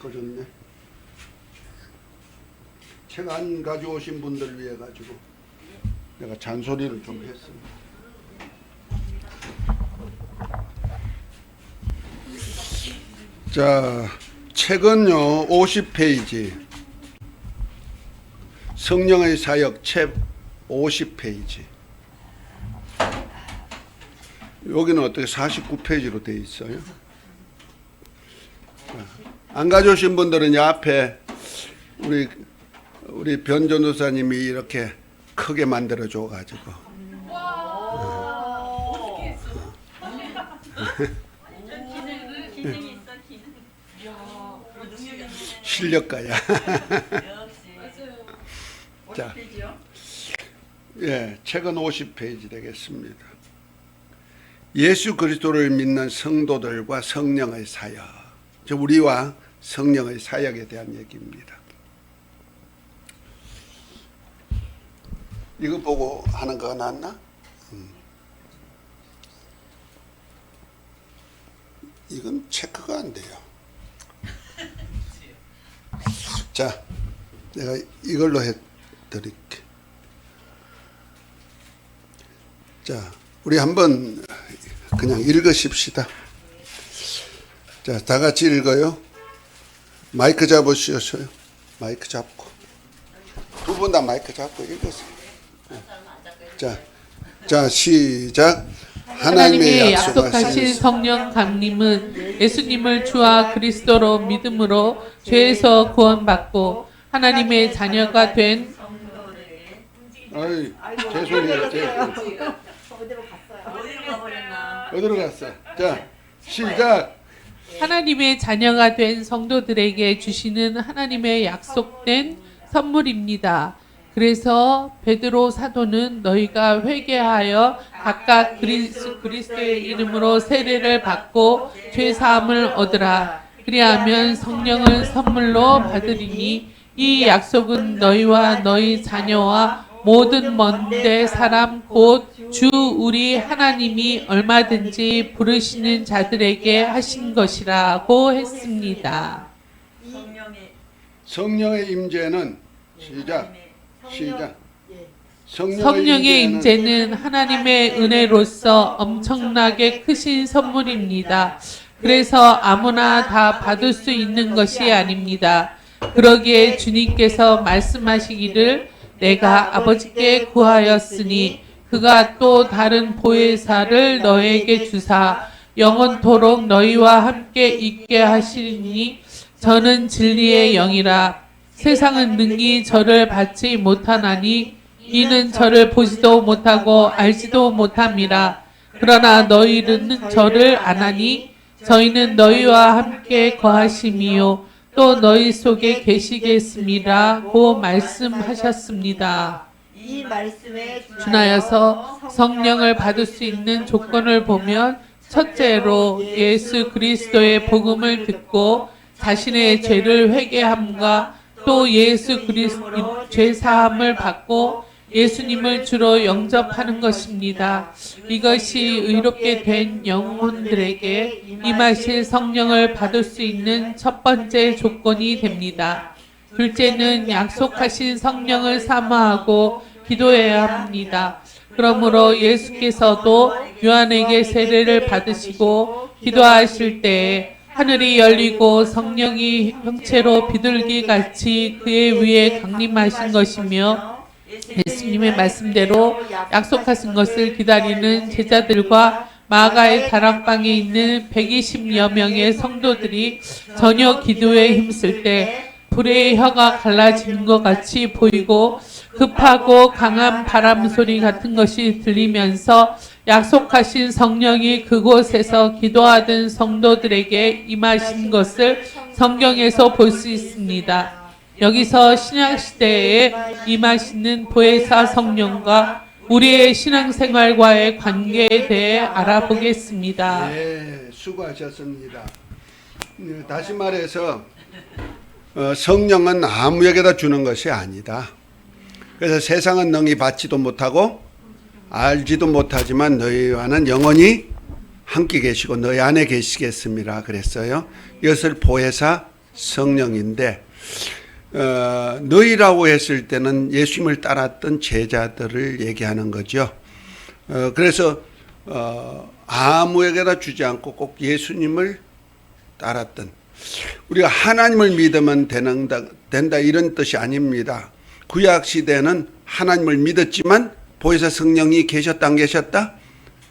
꺼졌네. 책 안 가져오신 분들 위해 가지고 내가 잔소리를 좀 했습니다. 자, 책은요 50페이지, 성령의 사역 책 50페이지. 여기는 어떻게 49페이지로 되어 있어요? 안 가져오신 분들은 이 앞에 우리 변 전도사님이 이렇게 크게 만들어 줘 가지고 실력가야. 자, 예, 책은 50페이지 되겠습니다. 예수 그리스도를 믿는 성도들과 성령의 사역, 우리와 성령의 사역에 대한 얘기입니다. 이거 보고 하는 거가 낫나? 이건 체크가 안 돼요. 자, 내가 이걸로 해드릴게. 자, 우리 한번 그냥 읽으십시다. 자, 다 같이 읽어요. 마이크 잡으시오셔요. 마이크 잡고. 두 분 다 마이크 잡고 읽으세요. 자, 시작. 하나님의 약속하신 성령 강림은 예수님을 주와 그리스도로 믿음으로 죄에서 구원받고 하나님의 자녀가 된 죄송해요. 어디로 갔어? 자, 시작. 하나님의 자녀가 된 성도들에게 주시는 하나님의 약속된 선물입니다. 그래서 베드로 사도는 너희가 회개하여 각각 그리스도의 이름으로 세례를 받고 죄 사함을 얻으라. 그리하면 성령을 선물로 받으리니 이 약속은 너희와 너희 자녀와 모든 먼데 사람 곧 주 우리 하나님이 얼마든지 부르시는 자들에게 하신 것이라고 했습니다. 성령의 임재는 시작. 성령의 임재는 하나님의 은혜로서 엄청나게 크신 선물입니다. 그래서 아무나 다 받을 수 있는 것이 아닙니다. 그러기에 주님께서 말씀하시기를 내가 아버지께 구하였으니 그가 또 다른 보혜사를 너에게 주사 영원토록 너희와 함께 있게 하시리니 저는 진리의 영이라. 세상은 능히 저를 받지 못하나니 이는 저를 보지도 못하고 알지도 못함이라. 그러나 너희는 저를 아나니 저희는 너희와 함께 거하심이요 또 너희 속에 계시겠습니다고 말씀하셨습니다. 이 말씀에 준하여서 성령을 받을 수 있는 조건을 보면 첫째로 예수 그리스도의 복음을 듣고 자신의 죄를 회개함과 또 예수 그리스도 죄 사함을 받고 예수님을 주로 영접하는 것입니다. 이것이 의롭게 된 영혼들에게 임하실 성령을 받을 수 있는 첫 번째 조건이 됩니다. 둘째는 약속하신 성령을 사모하고 기도해야 합니다. 그러므로 예수께서도 요한에게 세례를 받으시고 기도하실 때에 하늘이 열리고 성령이 형체로 비둘기 같이 그의 위에 강림하신 것이며 예수님의 말씀대로 약속하신 것을 기다리는 제자들과 마가의 다락방에 있는 120여 명의 성도들이 저녁 기도에 힘쓸 때 불의 혀가 갈라지는 것 같이 보이고 급하고 강한 바람 소리 같은 것이 들리면서 약속하신 성령이 그곳에서 기도하던 성도들에게 임하신 것을 성경에서 볼 수 있습니다. 여기서 신약시대에 임하시는 보혜사 성령과 우리의 신앙생활과의 관계에 대해 알아보겠습니다. 네, 수고하셨습니다. 다시 말해서 성령은 아무에게나 주는 것이 아니다. 그래서 세상은 능히 받지도 못하고 알지도 못하지만 너희와는 영원히 함께 계시고 너희 안에 계시겠습니다. 그랬어요. 이것을 보혜사 성령인데 너희라고 했을 때는 예수님을 따랐던 제자들을 얘기하는 거죠. 그래서 아무에게나 주지 않고 꼭 예수님을 따랐던, 우리가 하나님을 믿으면 된다 이런 뜻이 아닙니다. 구약 시대는 하나님을 믿었지만 보혜사 성령이 계셨다 안 계셨다?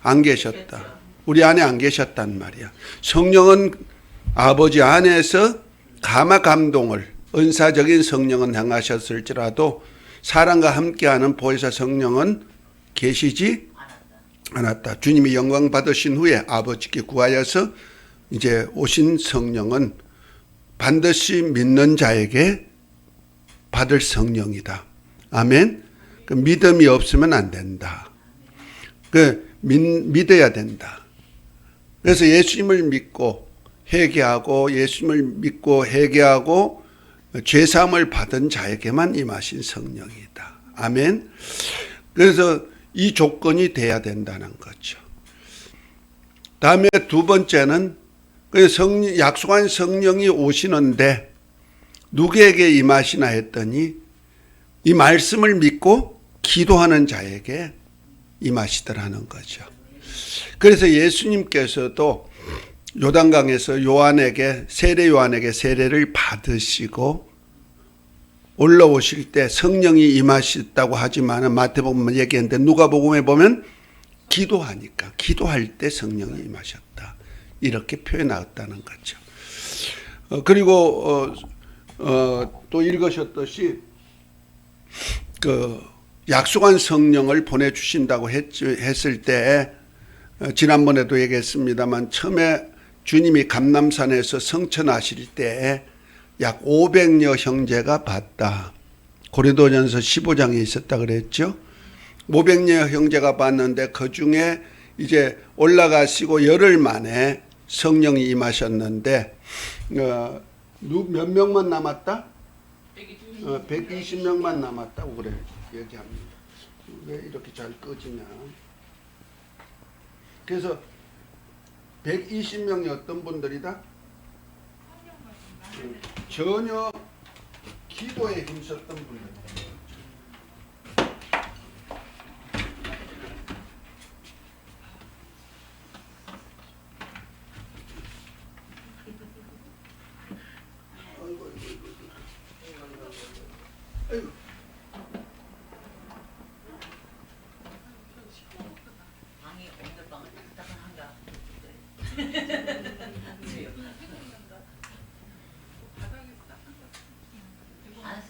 안 계셨다. 우리 안에 안 계셨단 말이야. 성령은 아버지 안에서 감화 감동을, 은사적인 성령은 행하셨을지라도 사람과 함께하는 보혜사 성령은 계시지 않았다. 주님이 영광 받으신 후에 아버지께 구하여서 이제 오신 성령은 반드시 믿는 자에게 받을 성령이다. 아멘. 그 믿음이 없으면 안 된다. 믿어야 된다. 그래서 예수님을 믿고 회개하고 예수님을 믿고 회개하고 죄사함을 받은 자에게만 임하신 성령이다. 아멘. 그래서 이 조건이 돼야 된다는 거죠. 다음에 두 번째는 약속한 성령이 오시는데 누구에게 임하시나 했더니 이 말씀을 믿고 기도하는 자에게 임하시더라는 거죠. 그래서 예수님께서도 요단강에서 세례 요한에게 세례를 받으시고 올라오실 때 성령이 임하셨다고 하지만 마태복음 얘기했는데 누가복음에 보면 기도하니까 기도할 때 성령이 임하셨다 이렇게 표현하였다는 거죠. 그리고 또 읽으셨듯이 약속한 성령을 보내주신다고 했을 때 지난번에도 얘기했습니다만 처음에 주님이 감람산에서 성천하실 때 약 500여 형제가 봤다. 고린도전서 15장에 있었다 그랬죠. 500여 형제가 봤는데 그 중에 이제 올라가시고 열흘 만에 성령이 임하셨는데 몇 명만 남았다? 120명만 남았다고 그래 얘기합니다. 왜 이렇게 잘 꺼지냐? 그래서 120명이 어떤 분들이다? 전혀 기도에 힘썼던 분들.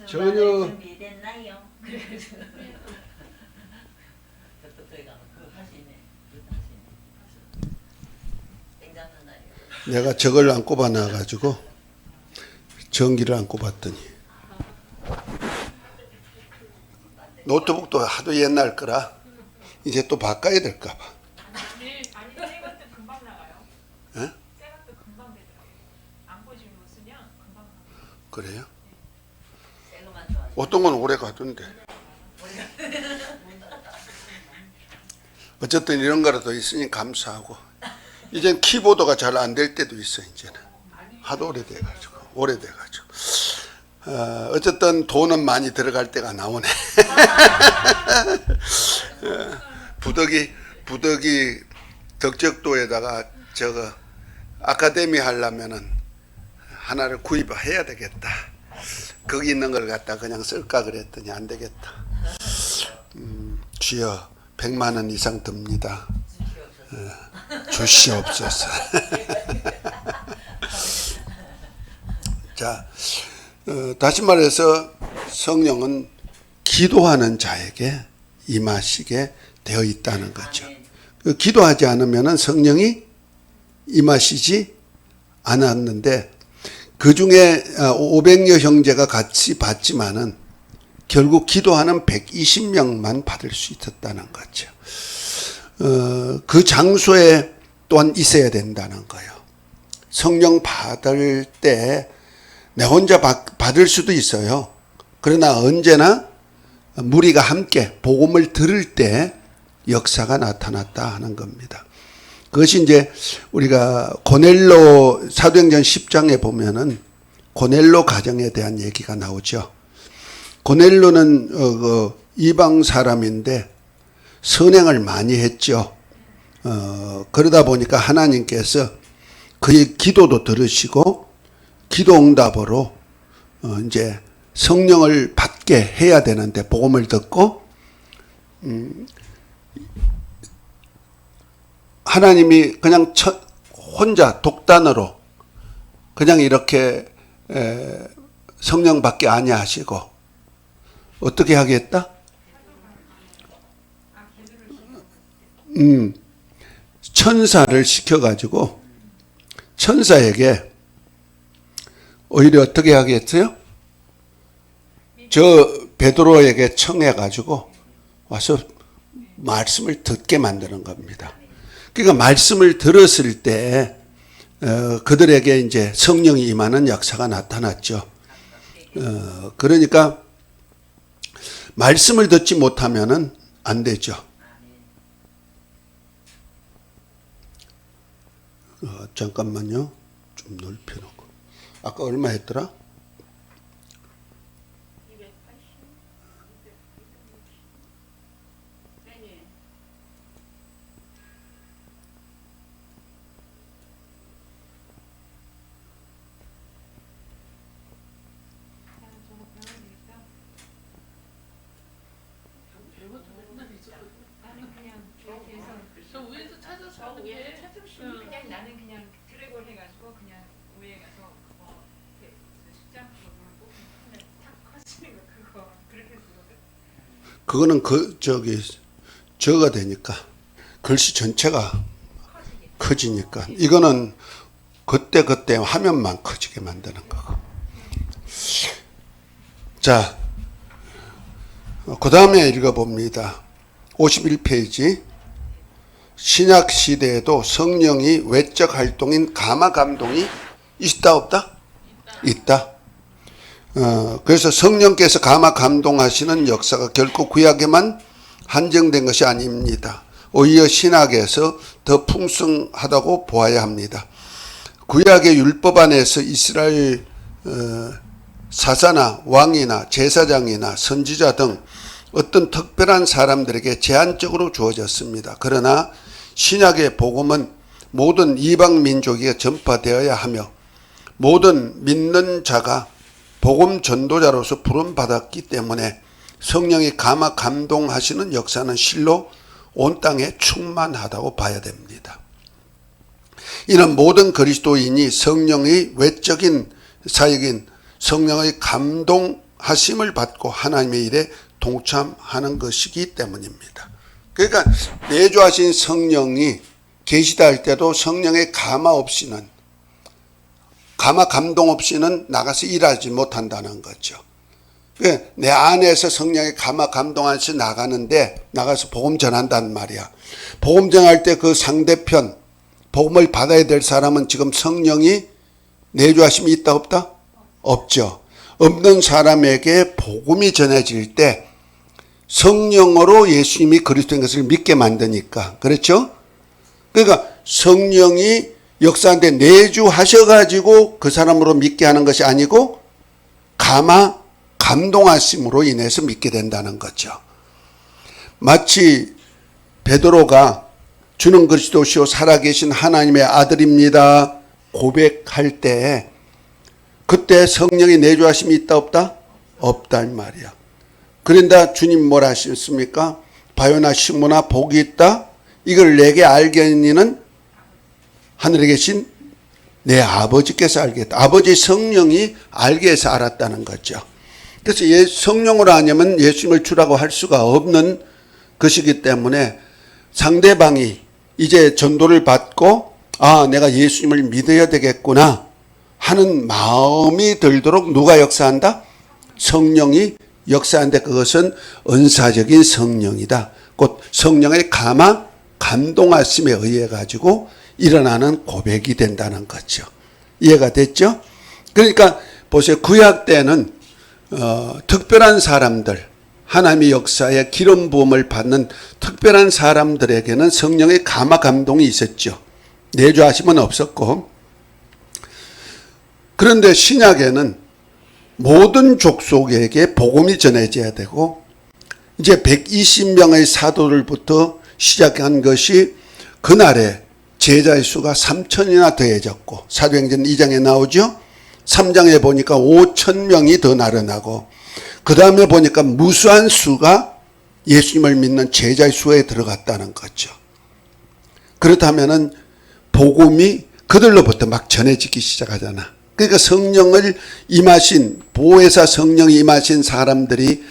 전혀 준비됐나요? 내가 저걸 안 꼽아놔가지고 전기를 안 꼽았더니 노트북도 하도 옛날 거라 이제 또 바꿔야 될까 봐. 아니, 새것도 금방 나가요. 예? 새것도 금방 되더라고요. 안 보시면 쓰면 금방 나가요. 그래요? 어떤 건 오래 가던데. 어쨌든 이런 거라도 있으니 감사하고. 이젠 키보드가 잘 안 될 때도 있어 이제는. 하도 오래돼가지고. 어쨌든 돈은 많이 들어갈 때가 나오네. 부덕이 덕적도에다가 저거 아카데미 하려면은 하나를 구입해야 되겠다. 거기 있는 걸 갖다 그냥 쓸까 그랬더니 안 되겠다. 주여 100만 원 이상 듭니다. 주시옵소서. 자, 다시 말해서 성령은 기도하는 자에게 임하시게 되어 있다는 거죠. 기도하지 않으면 성령이 임하시지 않았는데 그 중에 500여 형제가 같이 받지만은 결국 기도하는 120명만 받을 수 있었다는 거죠. 그 장소에 또한 있어야 된다는 거예요. 성령 받을 때 내 혼자 받을 수도 있어요. 그러나 언제나 무리가 함께 복음을 들을 때 역사가 나타났다 하는 겁니다. 그것이 이제 우리가 고넬로 사도행전 10장에 보면은 고넬로 가정에 대한 얘기가 나오죠. 고넬로는 이방 사람인데 선행을 많이 했죠. 그러다 보니까 하나님께서 그의 기도도 들으시고 기도 응답으로 이제 성령을 받게 해야 되는데 복음을 듣고 하나님이 그냥 혼자 독단으로 그냥 이렇게 성령 받게 아니하시고 어떻게 하겠다? 천사를 시켜가지고 천사에게 오히려 어떻게 하겠어요? 저 베드로에게 청해가지고 와서 말씀을 듣게 만드는 겁니다. 그러니까 말씀을 들었을 때 그들에게 이제 성령이 임하는 역사가 나타났죠. 그러니까 말씀을 듣지 못하면은 안 되죠. 잠깐만요. 좀 넓혀놓고. 아까 얼마 했더라? 280. 그냥 나는 그냥 드래곤 해가지고 그냥 위에 가서 그거 숫자 그거 누르고 그냥 탁 커지는 거 그거 그렇게 쓰거든. 그거는 저가 되니까 글씨 전체가 커지니까 이거는 그때 화면만 커지게 만드는 거고. 자, 그 다음에 읽어봅니다. 51페이지. 신약 시대에도 성령이 외적 활동인 감화 감동이 있다 없다? 있다. 그래서 성령께서 감화 감동하시는 역사가 결코 구약에만 한정된 것이 아닙니다. 오히려 신약에서 더 풍성하다고 보아야 합니다. 구약의 율법 안에서 이스라엘 사사나 왕이나 제사장이나 선지자 등 어떤 특별한 사람들에게 제한적으로 주어졌습니다. 그러나 신약의 복음은 모든 이방 민족에게 전파되어야 하며 모든 믿는 자가 복음 전도자로서 부름받았기 때문에 성령이 감화 감동하시는 역사는 실로 온 땅에 충만하다고 봐야 됩니다. 이는 모든 그리스도인이 성령의 외적인 사역인 성령의 감동하심을 받고 하나님의 일에 동참하는 것이기 때문입니다. 그러니까 내주하신 성령이 계시다 할 때도 성령의 감화 없이는 감화 감동 없이는 나가서 일하지 못한다는 거죠. 내 안에서 성령의 감화 감동하시 나가는데 나가서 복음 전한단 말이야. 복음 전할 때 그 상대편 복음을 받아야 될 사람은 지금 성령이 내주하심이 있다 없다? 없죠. 없는 사람에게 복음이 전해질 때 성령으로 예수님이 그리스도인 것을 믿게 만드니까. 그렇죠? 그러니까 성령이 역사한테 내주하셔가지고 그 사람으로 믿게 하는 것이 아니고 감화 감동하심으로 인해서 믿게 된다는 거죠. 마치 베드로가 주는 그리스도시요 살아계신 하나님의 아들입니다 고백할 때 그때 성령이 내주하심이 있다 없다? 없다 이 말이야. 그런데 주님 뭐라 하셨습니까? 바요나 시모나 복이 있다. 이걸 내게 알겠니는 하늘에 계신 내 아버지께서 알겠다. 아버지 성령이 알게 해서 알았다는 거죠. 그래서 성령으로 하냐면 예수님을 주라고 할 수가 없는 것이기 때문에 상대방이 이제 전도를 받고 내가 예수님을 믿어야 되겠구나 하는 마음이 들도록 누가 역사한다? 성령이 역사하는데 그것은 은사적인 성령이다. 곧 성령의 감화 감동하심에 의해 가지고 일어나는 고백이 된다는 거죠. 이해가 됐죠? 그러니까 보세요. 구약 때는 특별한 사람들, 하나님의 역사에 기름 부음을 받는 특별한 사람들에게는 성령의 감화 감동이 있었죠. 내주하심은 없었고 그런데 신약에는 모든 족속에게 복음이 전해져야 되고 이제 120명의 사도들부터 시작한 것이 그날에 제자의 수가 3천이나 더해졌고 사도행전 2장에 나오죠. 3장에 보니까 5,000명이 더 날아나고 그 다음에 보니까 무수한 수가 예수님을 믿는 제자의 수에 들어갔다는 거죠. 그렇다면은 복음이 그들로부터 막 전해지기 시작하잖아. 그러니까 성령을 임하신 보혜사 성령이 임하신 사람들이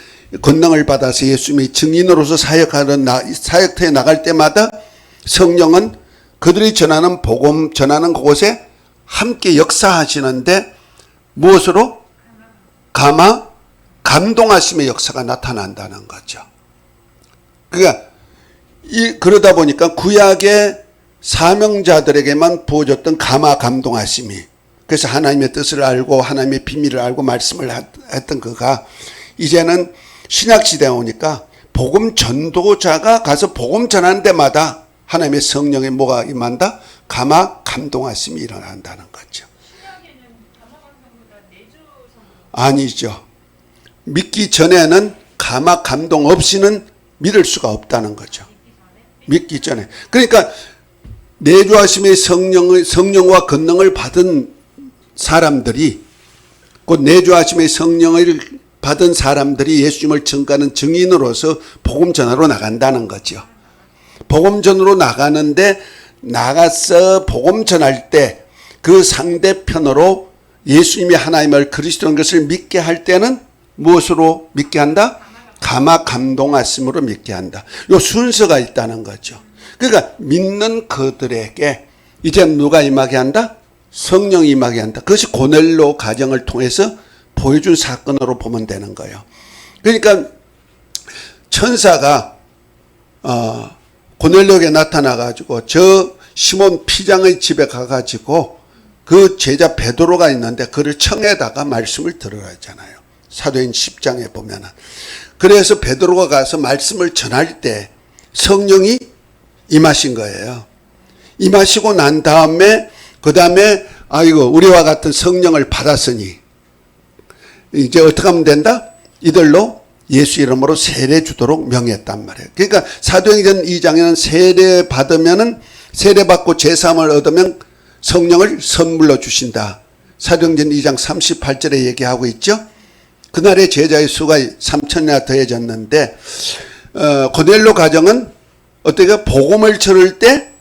권능을 받아서 예수님의 증인으로서 사역터에 나갈 때마다 성령은 그들이 전하는 복음 전하는 곳에 함께 역사하시는데 무엇으로? 감동하심의 역사가 나타난다는 거죠. 그러니까 그러다 보니까 구약의 사명자들에게만 부어줬던 감동하심이, 그래서 하나님의 뜻을 알고 하나님의 비밀을 알고 말씀을 했던 그가 이제는 신약시대에 오니까 복음 전도자가 가서 복음 전하는 데마다 하나님의 성령의 뭐가 임한다? 감동하심이 일어난다는 거죠. 신약에는 감화감동보다 내주성 아니죠. 믿기 전에는 감동 없이는 믿을 수가 없다는 거죠. 믿기 전에. 그러니까 내주하심의 성령과 권능을 받은 사람들이, 곧 내주하심의 성령을 받은 사람들이 예수님을 증거하는 증인으로서 복음 전하러 나간다는 거죠. 복음 전으로 나가는데 나가서 복음 전할 때 그 상대편으로 예수님이 하나님을 그리스도인 것을 믿게 할 때는 무엇으로 믿게 한다? 감동하심으로 믿게 한다. 요 순서가 있다는 거죠. 그러니까 믿는 그들에게 이제 누가 임하게 한다? 성령이 임하게 한다. 그것이 고넬료 가정을 통해서 보여준 사건으로 보면 되는 거예요. 그러니까 천사가 고넬료에게 나타나가지고 저 시몬 피장의 집에 가가지고 그 제자 베드로가 있는데 그를 청에다가 말씀을 들으라 했잖아요. 사도행 10장에 보면은. 그래서 베드로가 가서 말씀을 전할 때 성령이 임하신 거예요. 임하시고 난 다음에 그 다음에 아이고 우리와 같은 성령을 받았으니 이제 어떻게 하면 된다? 이들로 예수 이름으로 세례 주도록 명했단 말이에요. 그러니까 사도행전 2장에는 세례 받으면은 세례 받고 제3을 얻으면 성령을 선물로 주신다. 사도행전 2장 38절에 얘기하고 있죠. 그날의 제자의 수가 3천이나 더해졌는데 고넬료 가정은 어떻게 복음을 전할 때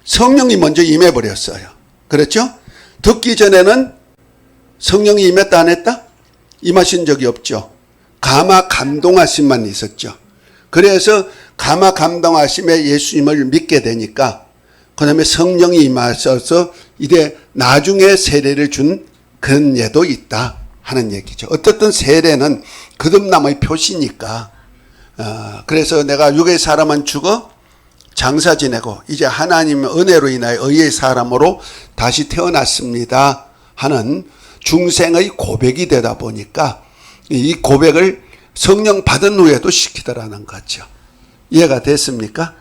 성령이 먼저 임해버렸어요. 그렇죠? 듣기 전에는 성령이 임했다 안 했다? 임하신 적이 없죠. 감동하심만 있었죠. 그래서 감동하심에 예수님을 믿게 되니까 그 다음에 성령이 임하셔서 이제 나중에 세례를 준 그런 예도 있다 하는 얘기죠. 어떻든 세례는 거듭남의 표시니까 그래서 내가 육의 사람은 죽어 장사 지내고 이제 하나님의 은혜로 인하여 의의 사람으로 다시 태어났습니다 하는 중생의 고백이 되다 보니까 이 고백을 성령 받은 후에도 시키더라는 거죠. 이해가 됐습니까?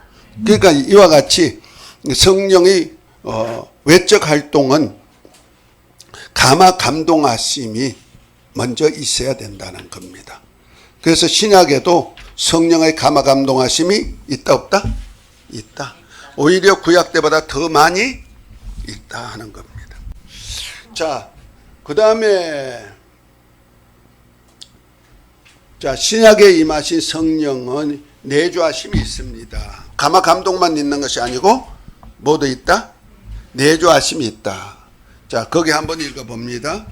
그러니까 이와 같이 성령의 외적 활동은 감동하심이 먼저 있어야 된다는 겁니다. 그래서 신약에도 성령의 감동하심이 있다 없다? 있다. 오히려 구약 때보다 더 많이 있다 하는 겁니다. 자, 그 다음에 신약에 임하신 성령은 내주하심이 있습니다. 감동만 있는 것이 아니고 뭐도 있다? 내주하심이 있다. 자, 거기 한번 읽어봅니다.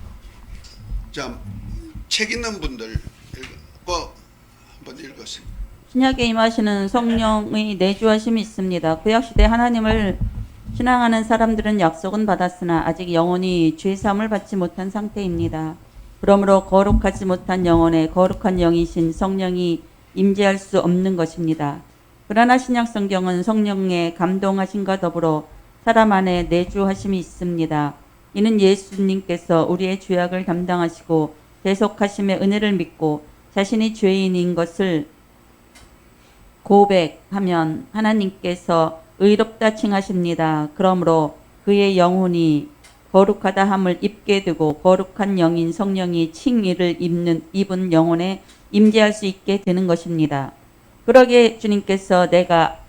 자, 책 있는 분들 한번 읽으세요. 신약에 임하시는 성령의 내주하심이 있습니다. 구약시대 하나님을 신앙하는 사람들은 약속은 받았으나 아직 영혼이 죄사함을 받지 못한 상태입니다. 그러므로 거룩하지 못한 영혼에 거룩한 영이신 성령이 임재할 수 없는 것입니다. 그러나 신약 성경은 성령의 감동하심과 더불어 사람 안에 내주하심이 있습니다. 이는 예수님께서 우리의 죄악을 담당하시고 대속하심의 은혜를 믿고 자신이 죄인인 것을 고백하면 하나님께서 의롭다 칭하십니다. 그러므로 그의 영혼이 거룩하다 함을 입게 되고 거룩한 영인 성령이 칭의를 입은 영혼에 임재할 수 있게 되는 것입니다. 그러기에 주님께서 내가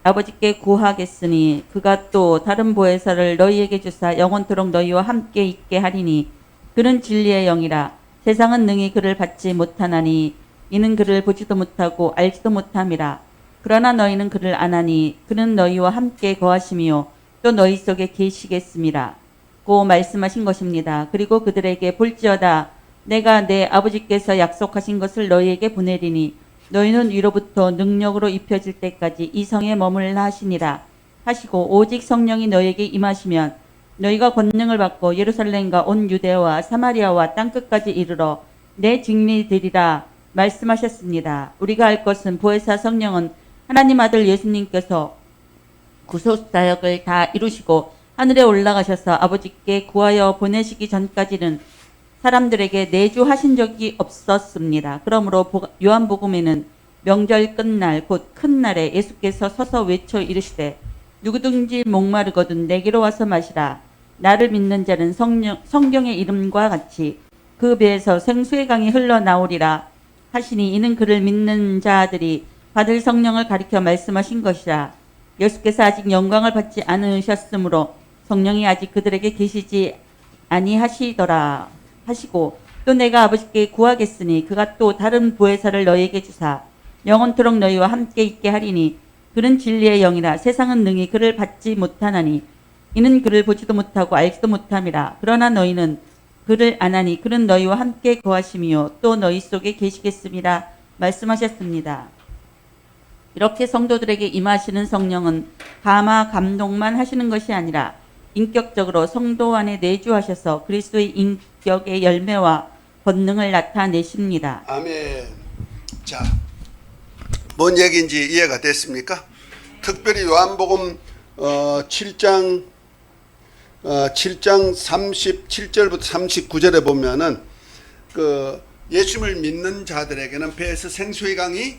아버지께 구하겠으니 그가 또 다른 보혜사를 너희에게 주사 영원토록 너희와 함께 있게 하리니 그는 진리의 영이라. 세상은 능히 그를 받지 못하나니 이는 그를 보지도 못하고 알지도 못함이라. 그러나 너희는 그를 아나니 그는 너희와 함께 거하시며 또 너희 속에 계시겠음이라. 고 말씀하신 것입니다. 그리고 그들에게 볼지어다 내가 내 아버지께서 약속하신 것을 너희에게 보내리니 너희는 위로부터 능력으로 입혀질 때까지 이 성에 머물라 하시니라 하시고 오직 성령이 너희에게 임하시면 너희가 권능을 받고 예루살렘과 온 유대와 사마리아와 땅끝까지 이르러 내 증인이 되리라 말씀하셨습니다. 우리가 알 것은 보혜사 성령은 하나님 아들 예수님께서 구속사역을 다 이루시고 하늘에 올라가셔서 아버지께 구하여 보내시기 전까지는 사람들에게 내주하신 적이 없었습니다. 그러므로 요한복음에는 명절 끝날 곧 큰 날에 예수께서 서서 외쳐 이르시되 누구든지 목마르거든 내게로 와서 마시라. 나를 믿는 자는 성경의 이름과 같이 그 배에서 생수의 강이 흘러나오리라 하시니 이는 그를 믿는 자들이 받을 성령을 가리켜 말씀하신 것이라. 예수께서 아직 영광을 받지 않으셨으므로 성령이 아직 그들에게 계시지 아니하시더라 하시고 또 내가 아버지께 구하겠으니 그가 또 다른 보혜사를 너희에게 주사 영원토록 너희와 함께 있게 하리니 그는 진리의 영이라. 세상은 능히 그를 받지 못하나니 이는 그를 보지도 못하고 알지도 못함이라. 그러나 너희는 그를 아나니 그는 너희와 함께 거하시며 또 너희 속에 계시겠음이라 말씀하셨습니다. 이렇게 성도들에게 임하시는 성령은 감화 감동만 하시는 것이 아니라 인격적으로 성도 안에 내주하셔서 그리스도의 인격의 열매와 권능을 나타내십니다. 아멘. 자, 뭔 얘기인지 이해가 됐습니까? 특별히 요한복음 7장 37절부터 39절에 보면은 그 예수님을 믿는 자들에게는 배에서 생수의 강이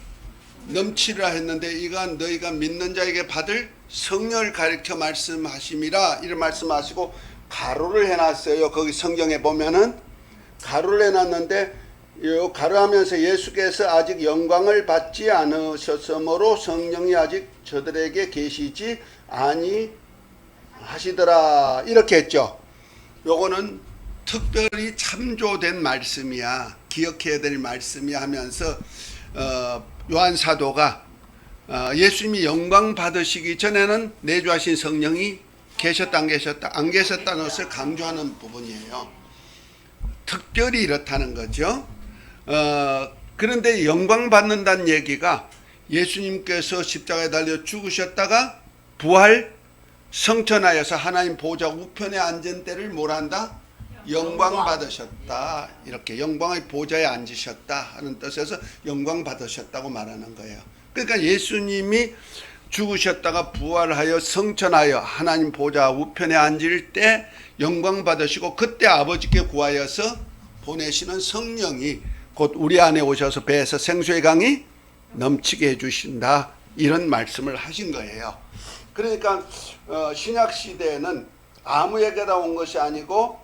넘치리라 했는데 이건 너희가 믿는 자에게 받을 성령을 가리켜 말씀하심이라 이런 말씀하시고 가로를 해놨어요. 거기 성경에 보면은 가로를 해놨는데 요 가로하면서 예수께서 아직 영광을 받지 않으셨으므로 성령이 아직 저들에게 계시지 아니하시더라 이렇게 했죠. 요거는 특별히 참조된 말씀이야. 기억해야 될 말씀이야 하면서 요한 사도가 예수님이 영광 받으시기 전에는 내주하신 성령이 계셨다 안 계셨다는 것을 강조하는 부분이에요. 특별히 이렇다는 거죠. 그런데 영광 받는다는 얘기가 예수님께서 십자가에 달려 죽으셨다가 부활 성천하여서 하나님 보좌 우편에 앉은 때를 뭐란다? 영광 받으셨다. 이렇게 영광의 보좌에 앉으셨다 하는 뜻에서 영광 받으셨다고 말하는 거예요. 그러니까 예수님이 죽으셨다가 부활하여 성천하여 하나님 보좌 우편에 앉을 때 영광 받으시고 그때 아버지께 구하여서 보내시는 성령이 곧 우리 안에 오셔서 배에서 생수의 강이 넘치게 해주신다 이런 말씀을 하신 거예요. 그러니까 신약 시대에는 아무에게나 온 것이 아니고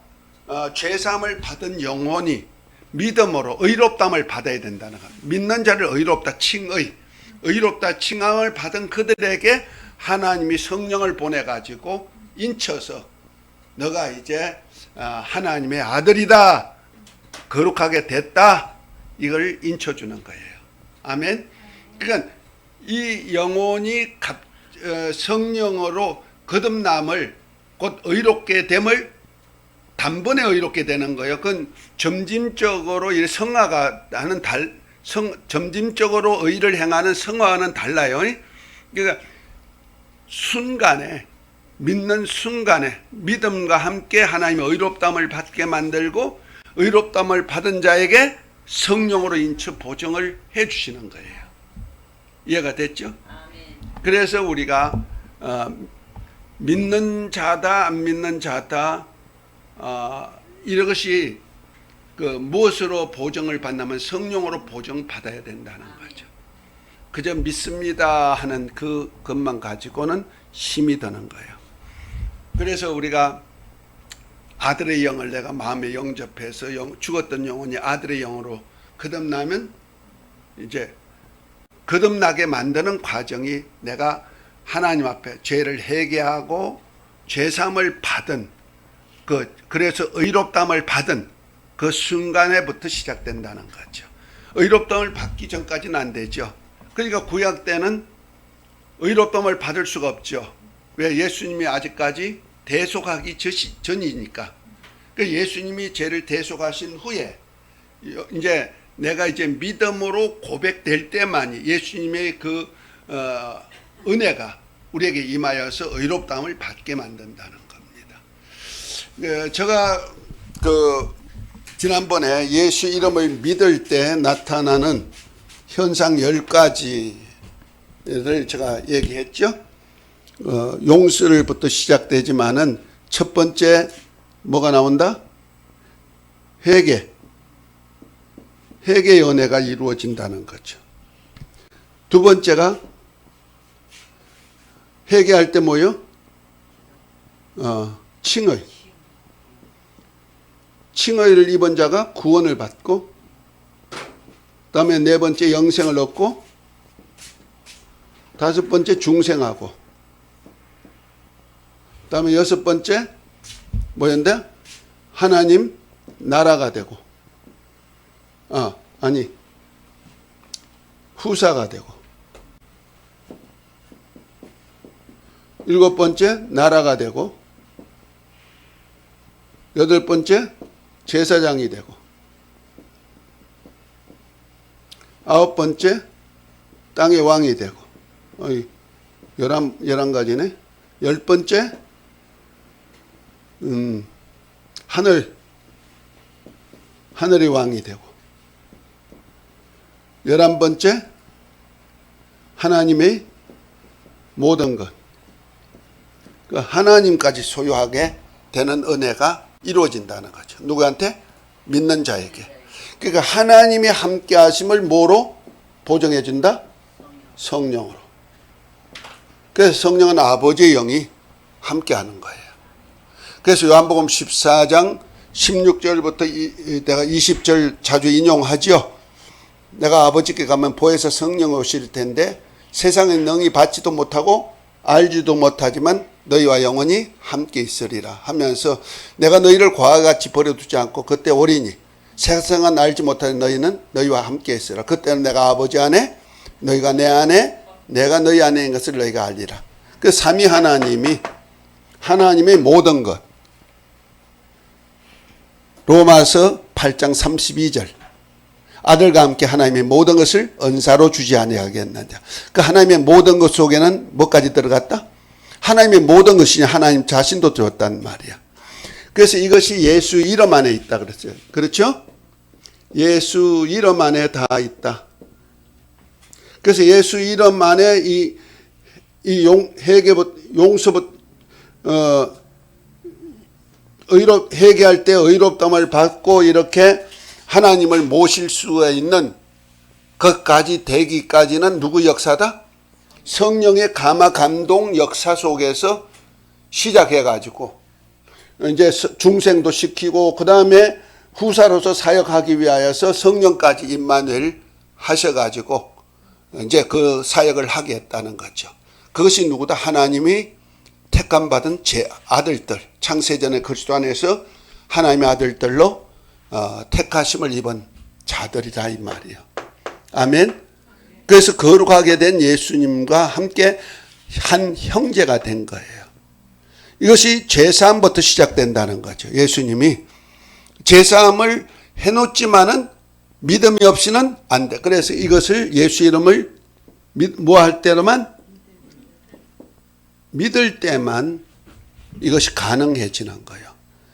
죄사함을 받은 영혼이 믿음으로 의롭담을 받아야 된다는 것. 믿는 자를 의롭다 칭의, 의롭다 칭함을 받은 그들에게 하나님이 성령을 보내가지고 인쳐서 너가 이제 하나님의 아들이다, 거룩하게 됐다, 이걸 인쳐주는 거예요. 아멘. 그러니까 이 영혼이 성령으로 거듭남을 곧 의롭게 됨을 단번에 의롭게 되는 거예요. 그건 점진적으로 성화가 하는 점진적으로 의를 행하는 성화와는 달라요. 그러니까 순간에 믿는 순간에 믿음과 함께 하나님의 의롭담을 받게 만들고 의롭담을 받은 자에게 성령으로 인쳐 보정을 해주시는 거예요. 이해가 됐죠? 그래서 우리가 믿는 자다 안 믿는 자다 이것이 무엇으로 보정을 받냐면 성령으로 보정받아야 된다는 거죠. 그저 믿습니다 하는 그것만 가지고는 힘이 드는 거예요. 그래서 우리가 아들의 영을 내가 마음에 영접해서 죽었던 영혼이 아들의 영으로 거듭나면 이제 거듭나게 만드는 과정이 내가 하나님 앞에 죄를 회개하고 죄사함을 받은 그래서 의롭다함을 받은 그 순간에부터 시작된다는 거죠. 의롭다함을 받기 전까지는 안 되죠. 그러니까 구약 때는 의롭다함을 받을 수가 없죠. 왜? 예수님이 아직까지 대속하기 전이니까. 그 예수님이 죄를 대속하신 후에 이제 내가 이제 믿음으로 고백될 때만이 예수님의 그 은혜가 우리에게 임하여서 의롭다함을 받게 만든다는 겁니다. 제가 지난번에 예수 이름을 믿을 때 나타나는 현상 10가지를 제가 얘기했죠. 용서를부터 시작되지만은 첫 번째 뭐가 나온다? 회개의 은혜가 이루어진다는 거죠. 두 번째가 회개할 때 뭐요? 칭의를 입은 자가 구원을 받고, 그 다음에 네 번째 영생을 얻고, 다섯 번째 중생하고, 그 다음에 여섯 번째 뭐였는데? 하나님 나라가 되고, 후사가 되고, 일곱 번째 나라가 되고, 여덟 번째 제사장이 되고, 아홉 번째 땅의 왕이 되고, 11가지네. 열 번째 하늘의 왕이 되고, 11번째 하나님의 모든 것, 그 하나님까지 소유하게 되는 은혜가 이루어진다는 거죠. 누구한테? 믿는 자에게. 그러니까 하나님이 함께 하심을 뭐로 보정해 준다? 성령으로. 그래서 성령은 아버지의 영이 함께 하는 거예요. 그래서 요한복음 14장 16절부터 내가 20절 자주 인용하죠. 내가 아버지께 가면 보혜사 성령 오실 텐데 세상에 능히 받지도 못하고 알지도 못하지만 너희와 영원히 함께 있으리라 하면서 내가 너희를 과와 같이 버려두지 않고 그때 오리니 세상은 알지 못하는 너희는 너희와 함께 있으라. 그때는 내가 아버지 안에 너희가 내 안에 내가 너희 안에 있는 것을 너희가 알리라. 그 삼위 하나님이 하나님의 모든 것, 로마서 8장 32절 아들과 함께 하나님의 모든 것을 은사로 주지 아니하겠느냐. 그 하나님의 모든 것 속에는 뭐까지 들어갔다? 하나님의 모든 것이 하나님 자신도 들었단 말이야. 그래서 이것이 예수 이름 안에 있다 그랬어요. 그렇죠? 예수 이름 안에 다 있다. 그래서 예수 이름 안에 용서부터 회개할 때 의롭다함을 받고 이렇게 하나님을 모실 수가 있는 것까지 되기까지는 누구 역사다? 성령의 감화 감동 역사 속에서 시작해가지고 이제 중생도 시키고 그 다음에 후사로서 사역하기 위하여서 성령까지 임마누엘 하셔가지고 이제 그 사역을 하게 했다는 거죠. 그것이 누구다? 하나님이 택감 받은 제 아들들, 창세전에 그리스도 안에서 하나님의 아들들로 택하심을 입은 자들이다 이 말이에요. 아멘. 그래서 거룩하게 된 예수님과 함께 한 형제가 된 거예요. 이것이 제사함부터 시작된다는 거죠. 예수님이 제사함을 해놓지만은 믿음이 없이는 안 돼. 그래서 이것을 예수 이름을 뭐 할 때로만 믿을 때만 이것이 가능해지는 거예요.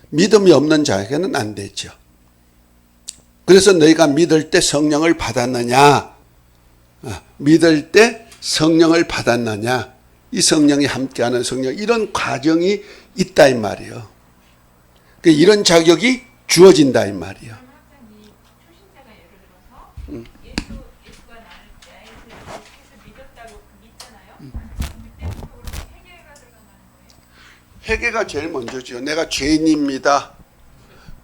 믿음이 없는 자에게는 안 되죠. 그래서 너희가 믿을 때 성령을 받았느냐? 믿을 때 성령을 받았느냐? 이 성령이 함께하는 성령, 이런 과정이 있다 이 말이에요. 이런 자격이 주어진다 이 말이에요. 학장님, 초신자가 예를 들어서 예수가 나의 죄를 믿었다고 믿잖아요. 그때부터 그렇게 회개가 들어가는 거예요? 회개가 제일 먼저죠. 내가 죄인입니다.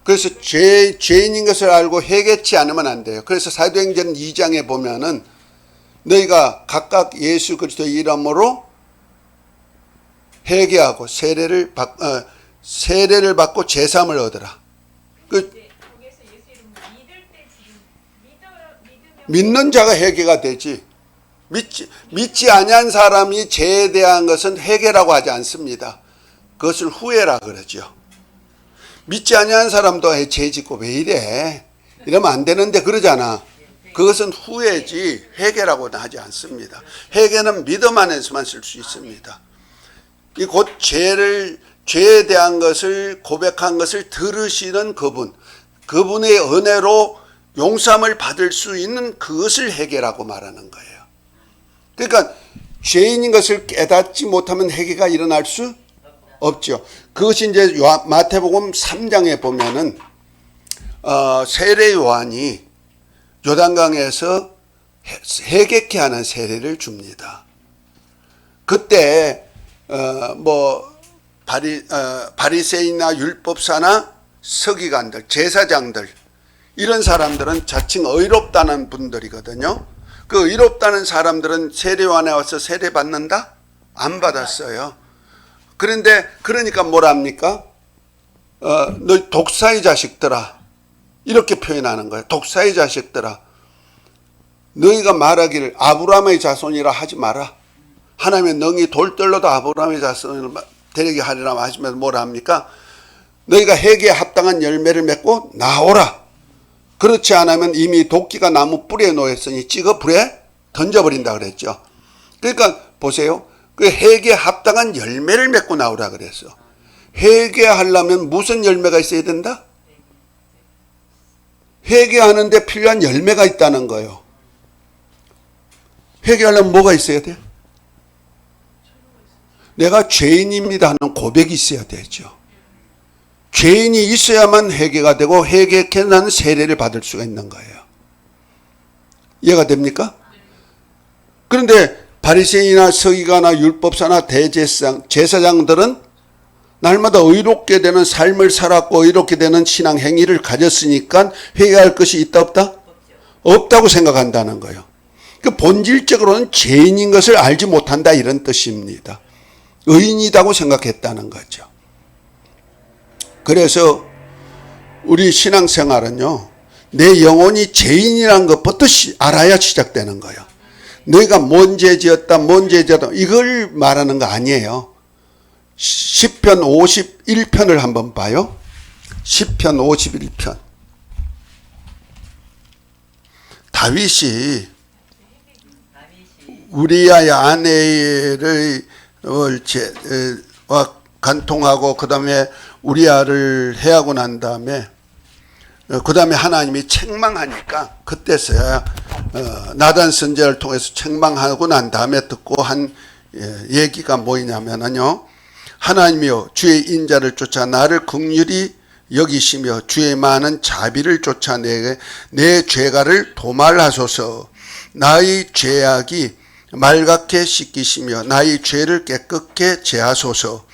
그래서 죄인인 것을 알고 회개치 않으면 안 돼요. 그래서 사도행전 2장에 보면은 너희가 각각 예수 그리스도의 이름으로 회개하고 세례를 받고 제사함을 얻으라. 그 거기에서 예수 이름을 믿을 때 지금 믿으면 믿는 자가 회개가 되지. 믿지 아니한 사람이 죄에 대한 것은 회개라고 하지 않습니다. 그것을 후회라 그러죠. 믿지 아니한 사람도 죄 짓고 왜 이래? 이러면 안 되는데 그러잖아. 그것은 후회지 회개라고는 하지 않습니다. 회개는 믿음 안에서만 쓸 수 있습니다. 이 곧 죄에 대한 것을 고백한 것을 들으시는 그분의 은혜로 용서함을 받을 수 있는 그것을 회개라고 말하는 거예요. 그러니까 죄인인 것을 깨닫지 못하면 회개가 일어날 수 없죠. 그것이 이제 마태복음 3장에 보면은 세례 요한이 요단강에서 회개케 하는 세례를 줍니다. 그때 바리새인이나 율법사나 서기관들, 제사장들 이런 사람들은 자칭 의롭다는 분들이거든요. 그 의롭다는 사람들은 세례 요한에 와서 세례 받는다? 안 받았어요. 그런데 그러니까 뭐랍니까? 너 독사의 자식들아 이렇게 표현하는 거예요. 독사의 자식들아 너희가 말하기를 아브라함의 자손이라 하지 마라. 하나님의 능히 돌들로도 아브라함의 자손을 데리게 하리라 하시면서 뭐라 합니까? 너희가 회개에 합당한 열매를 맺고 나오라. 그렇지 않으면 이미 도끼가 나무 뿌리에 놓였으니 찍어 불에 던져버린다 그랬죠. 그러니까 보세요. 그 회개에 합당한 열매를 맺고 나오라 그랬어. 회개하려면 무슨 열매가 있어야 된다? 회개하는데 필요한 열매가 있다는 거예요. 회개하려면 뭐가 있어야 돼? 내가 죄인입니다 하는 고백이 있어야 되죠. 죄인이 있어야만 회개가 되고 회개케 하는 세례를 받을 수가 있는 거예요. 이해가 됩니까? 그런데 바리새인이나 서기관이나 율법사나 제사장들은 날마다 의롭게 되는 삶을 살았고 의롭게 되는 신앙 행위를 가졌으니까 회개할 것이 있다 없다? 없다고 생각한다는 거예요. 그 본질적으로는 죄인인 것을 알지 못한다 이런 뜻입니다. 의인이라고 생각했다는 거죠. 그래서 우리 신앙생활은요. 내 영혼이 죄인이라는 것부터 알아야 시작되는 거예요. 너희가 뭔 죄 지었다 이걸 말하는 거 아니에요. 시편 51편을 한번 봐요. 시편 51편. 다윗이 우리아의 아내를 간통하고 그 다음에 우리아를 해하고 난 다음에 그 다음에 하나님이 책망하니까 그때서야 나단 선지자를 통해서 책망하고 난 다음에 듣고 한 얘기가 뭐냐면요. 하나님이여 주의 인자를 쫓아 나를 긍휼히 여기시며 주의 많은 자비를 쫓아 내 죄가를 도말하소서. 나의 죄악이 말갛게 씻기시며 나의 죄를 깨끗게 제하소서.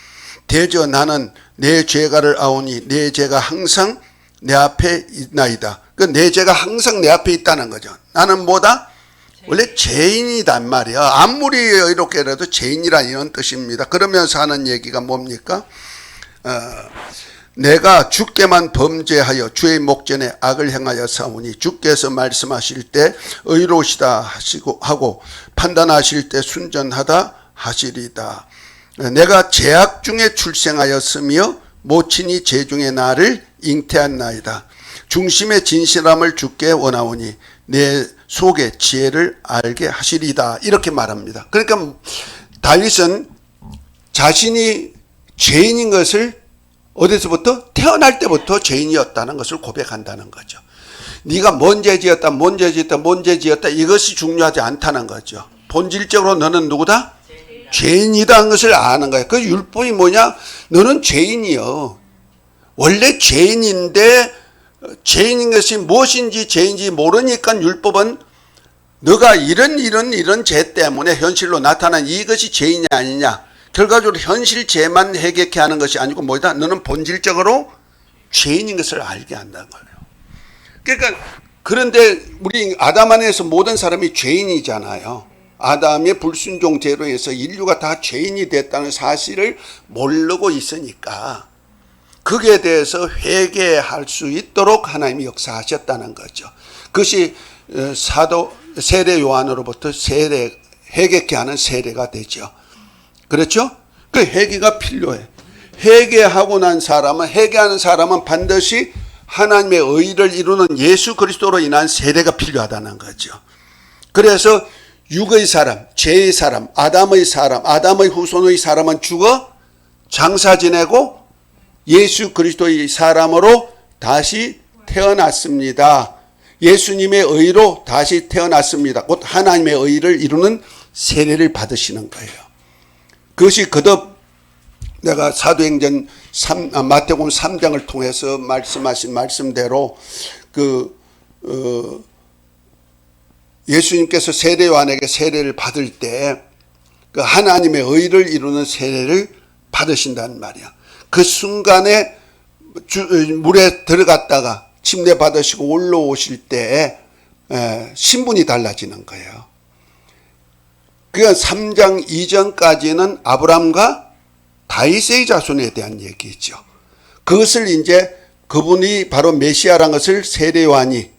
대저 나는 내 죄가를 아오니 내 죄가 항상 내 앞에 있나이다. 그 내 죄가 항상 내 앞에 있다는 거죠. 나는 뭐다? 원래 죄인이단 말이야. 아무리 의롭게라도 죄인이란 이런 뜻입니다. 그러면서 하는 얘기가 뭡니까? 내가 주께만 범죄하여 주의 목전에 악을 행하여 싸우니 주께서 말씀하실 때 의로우시다 하고 판단하실 때 순전하다 하시리다. 내가 죄악 중에 출생하였으며 모친이 죄 중에 나를 잉태한나이다. 중심의 진실함을 주께 원하오니 내 속의 지혜를 알게 하시리다. 이렇게 말합니다. 그러니까 다윗은 자신이 죄인인 것을 어디서부터? 태어날 때부터 죄인이었다는 것을 고백한다는 거죠. 네가 뭔 죄 지었다 이것이 중요하지 않다는 거죠. 본질적으로 너는 누구다? 죄인이다는 것을 아는 거예요. 그 율법이 뭐냐? 너는 죄인이요. 원래 죄인인데 죄인인 것이 무엇인지 죄인지 모르니까 율법은 너가 이런 죄 때문에 현실로 나타난 이것이 죄인이 아니냐. 결과적으로 현실 죄만 해결케 하는 것이 아니고 뭐다? 너는 본질적으로 죄인인 것을 알게 한다는 거예요. 그러니까 그런데 우리 아담 안에서 모든 사람이 죄인이잖아요. 아담의 불순종 죄로 해서 인류가 다 죄인이 됐다는 사실을 모르고 있으니까 거기에 대해서 회개할 수 있도록 하나님이 역사하셨다는 거죠. 그것이 사도 세례 요한으로부터 회개케 하는 세례가 되죠. 그렇죠? 그 회개가 필요해. 회개하는 사람은 반드시 하나님의 의를 이루는 예수 그리스도로 인한 세례가 필요하다는 거죠. 그래서 육의 사람, 죄의 사람, 아담의 사람, 아담의 후손의 사람은 죽어 장사 지내고 예수 그리스도의 사람으로 다시 태어났습니다. 예수님의 의로 다시 태어났습니다. 곧 하나님의 의를 이루는 세례를 받으시는 거예요. 그것이 거듭 내가 사도행전 마태복음 3장을 통해서 말씀하신 말씀대로 예수님께서 세례 요한에게 세례를 받을 때 그 하나님의 의를 이루는 세례를 받으신단 말이야. 그 순간에 물에 들어갔다가 침례 받으시고 올라오실 때 신분이 달라지는 거예요. 그러니까 3장 이전까지는 아브라함과 다윗의 자손에 대한 얘기죠. 그것을 이제 그분이 바로 메시아라는 것을 세례 요한이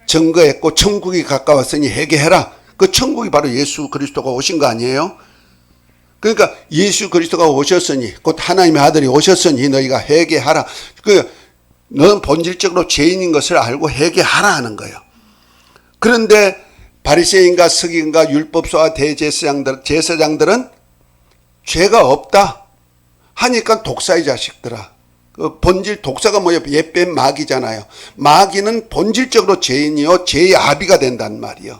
증거했고 천국이 가까웠으니 회개해라. 그 천국이 바로 예수 그리스도가 오신 거 아니에요? 그러니까 예수 그리스도가 오셨으니 곧 하나님의 아들이 오셨으니 너희가 회개하라. 너는 본질적으로 죄인인 것을 알고 회개하라 하는 거예요. 그런데 바리새인과 서기관과 율법사와 대제사장들은 죄가 없다 하니까 독사의 자식들아. 그 본질 독사가 뭐예요? 옛뱀 마귀잖아요. 마귀는 본질적으로 죄인이요 죄의 아비가 된단 말이에요.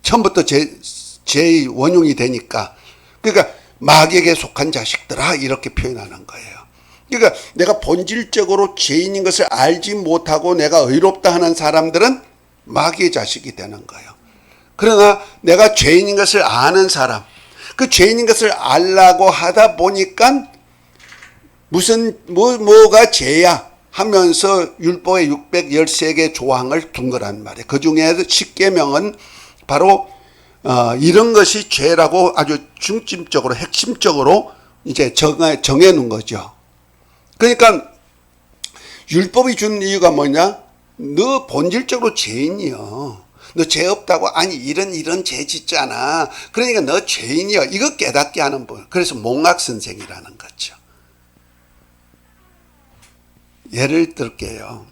처음부터 죄의 원흉이 되니까. 그러니까 마귀에게 속한 자식들아 이렇게 표현하는 거예요. 그러니까 내가 본질적으로 죄인인 것을 알지 못하고 내가 의롭다 하는 사람들은 마귀의 자식이 되는 거예요. 그러나 내가 죄인인 것을 아는 사람, 그 죄인인 것을 알라고 하다 보니까 뭐가 죄야 하면서 율법의 613개 조항을 둔 거란 말이에요. 그 중에 10계명은 바로 이런 것이 죄라고 아주 중심적으로 핵심적으로 이제 정해 놓은 거죠. 그러니까 율법이 준 이유가 뭐냐? 너 본질적으로 죄인이요. 너 죄 없다고 아니 이런 죄 짓잖아. 그러니까 너 죄인이요. 이거 깨닫게 하는 분. 그래서 몽학 선생이라는 거죠. 예를 들게요.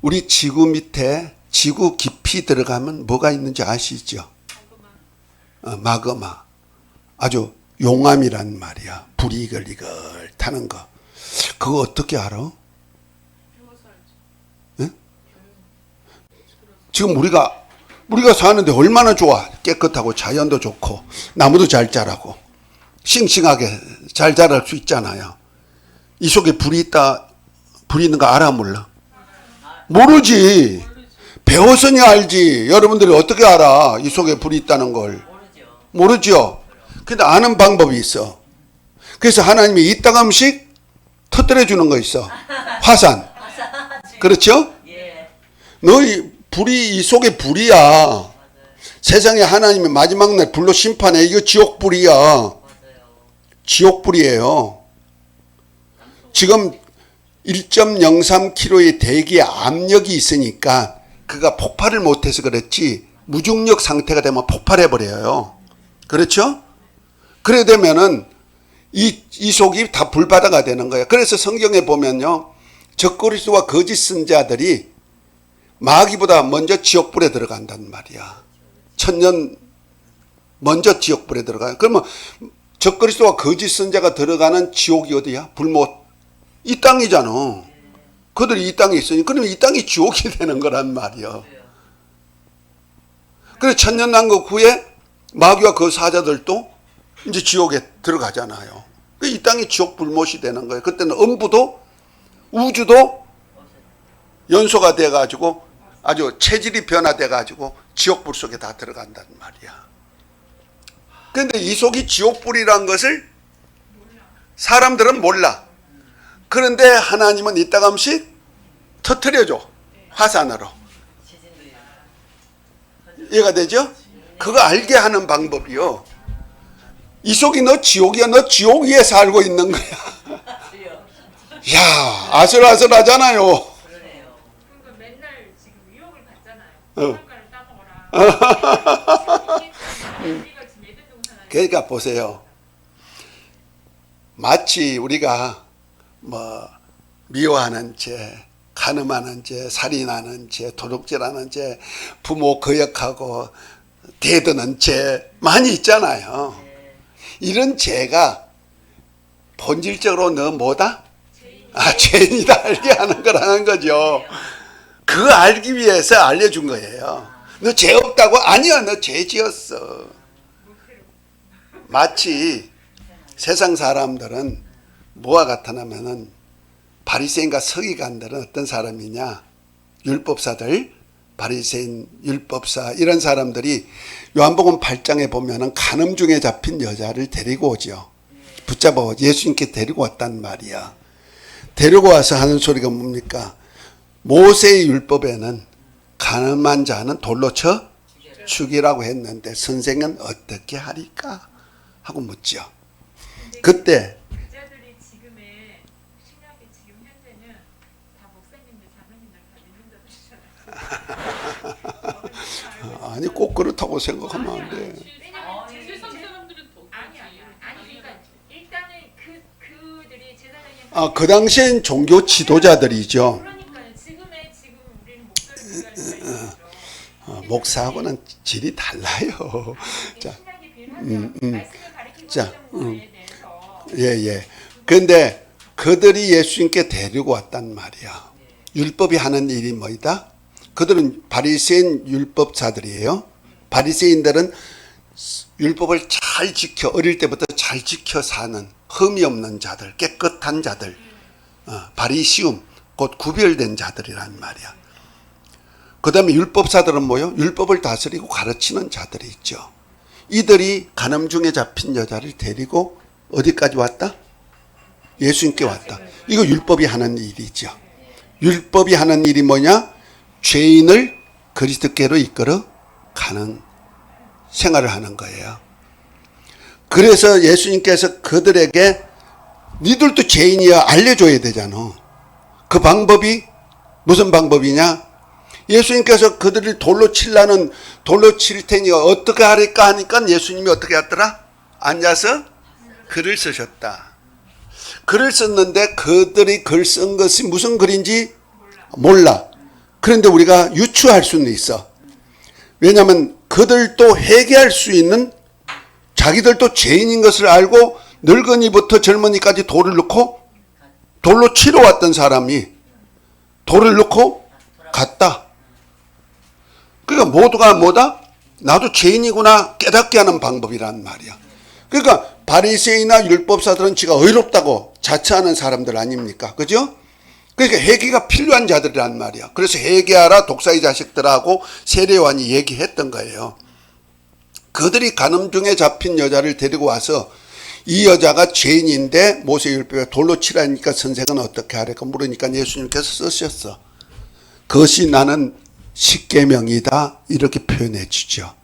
우리 지구 밑에 지구 깊이 들어가면 뭐가 있는지 아시죠? 마그마. 아주 용암이란 말이야. 불이 이글이글 타는 거. 그거 어떻게 알아? 네? 지금 우리가 사는데 얼마나 좋아. 깨끗하고 자연도 좋고 나무도 잘 자라고 싱싱하게 잘 자랄 수 있잖아요. 이 속에 불이 있는 거 알아 몰라? 모르지. 배웠으니 알지. 여러분들이 어떻게 알아? 이 속에 불이 있다는 걸. 모르죠. 근데 아는 방법이 있어. 그래서 하나님이 이따금씩 터뜨려 주는 거 있어. 화산. 그렇죠? 너희 불이 이 속에 불이야. 세상에 하나님이 마지막 날 불로 심판해. 이거 지옥불이야. 지옥불이에요. 지금 1.03kg의 대기 압력이 있으니까 그가 폭발을 못해서 그렇지 무중력 상태가 되면 폭발해버려요. 그렇죠? 그래 되면은 이 속이 다 불바다가 되는 거예요. 그래서 성경에 보면요. 적그리스도와 거짓 선자들이 마귀보다 먼저 지옥불에 들어간단 말이야. 1000년 먼저 지옥불에 들어가요. 그러면 적그리스도와 거짓 선자가 들어가는 지옥이 어디야? 불못. 이 땅이잖아. 그들이 이 땅에 있으니 그러면 이 땅이 지옥이 되는 거란 말이야. 그래서 천년왕국 후에 마귀와 그 사자들도 이제 지옥에 들어가잖아요. 이 땅이 지옥 불못이 되는 거예요. 그때는 음부도 우주도 연소가 돼가지고 아주 체질이 변화돼가지고 지옥불 속에 다 들어간단 말이야. 그런데 이 속이 지옥불이란 것을 사람들은 몰라. 그런데 하나님은 이따금씩 터뜨려줘. 화산으로. 이해가 되죠? 그거 알게 하는 방법이요. 이속이 너 지옥이야. 너 지옥 위에 살고 있는 거야. 야, 아슬아슬하잖아요. 그러니까 맨날 지금 유혹을 받잖아요. 평가를 따먹어라. 우리가 지금 예배 동산하는 그러니까 보세요. 마치 우리가 뭐 미워하는 죄, 간음하는 죄, 살인하는 죄, 도둑질하는 죄, 부모 거역하고 대드는 죄 많이 있잖아요. 이런 죄가 본질적으로 너 뭐다? 죄인이다 알게 하는 거라는 거죠. 그거 알기 위해서 알려준 거예요. 너 죄 없다고? 아니야, 너 죄 지었어. 마치 세상 사람들은 뭐와 같으냐면은 바리새인과 서기관들은 어떤 사람이냐? 율법사들, 바리새인, 율법사 이런 사람들이 요한복음 8장에 보면은 간음 중에 잡힌 여자를 데리고 오죠. 붙잡아 예수님께 데리고 왔단 말이야. 데리고 와서 하는 소리가 뭡니까? 모세의 율법에는 간음한 자는 돌로 쳐 죽이라고 했는데 선생은 어떻게 하리까? 하고 묻죠. 그때 그자들이 지금의 신약의 지금 현재는 다 목사님들, 자매님들 다 믿는다고 아니 꼭 그렇다고 생각하면 안 돼. 왜냐면 세상 사람들은 더 아니 그러니까 일단은 그들이 제사장님 그 당시엔 종교 지도자들이죠. 그러니까요. 지금 우리는 목사를 구별할 수가 있죠. 목사하고는 질이 달라요. 자, 신약이 비유하죠. 말씀을 가리키고 자, 있는 거에 대해서 예. 그런데 그들이 예수님께 데리고 왔단 말이야. 율법이 하는 일이 뭐이다? 그들은 바리새인 율법자들이에요. 바리새인들은 율법을 잘 지켜 어릴 때부터 잘 지켜 사는 흠이 없는 자들, 깨끗한 자들, 바리시움 곧 구별된 자들이란 말이야. 그 다음에 율법사들은 뭐요? 율법을 다스리고 가르치는 자들이 있죠. 이들이 간음 중에 잡힌 여자를 데리고 어디까지 왔다? 예수님께 왔다. 이거 율법이 하는 일이죠. 율법이 하는 일이 뭐냐? 죄인을 그리스도께로 이끌어 가는 생활을 하는 거예요. 그래서 예수님께서 그들에게 니들도 죄인이야 알려줘야 되잖아. 그 방법이 무슨 방법이냐? 예수님께서 그들을 돌로 칠 테니 어떻게 하릴까 하니까 예수님이 어떻게 했더라? 앉아서 글을 쓰셨다. 글을 썼는데 그들이 글 쓴 것이 무슨 글인지 몰라. 그런데 우리가 유추할 수는 있어. 왜냐하면 그들도 회개할 수 있는 자기들도 죄인인 것을 알고 늙은이부터 젊은이까지 돌을 넣고 돌로 치러 왔던 사람이 돌을 넣고 갔다. 그러니까 모두가 뭐다? 나도 죄인이구나 깨닫게 하는 방법이란 말이야. 그러니까 바리새인이나 율법사들은 지가 의롭다고 자처하는 사람들 아닙니까? 그죠? 그러니까 회개가 필요한 자들이란 말이야. 그래서 회개하라 독사의 자식들하고 세례요한이 얘기했던 거예요. 그들이 간음 중에 잡힌 여자를 데리고 와서 이 여자가 죄인인데 모세율법에 돌로 치라니까 선생은 어떻게 하래까 물으니까 예수님께서 쓰셨어. 그것이 나는 십계명이다 이렇게 표현해 주죠.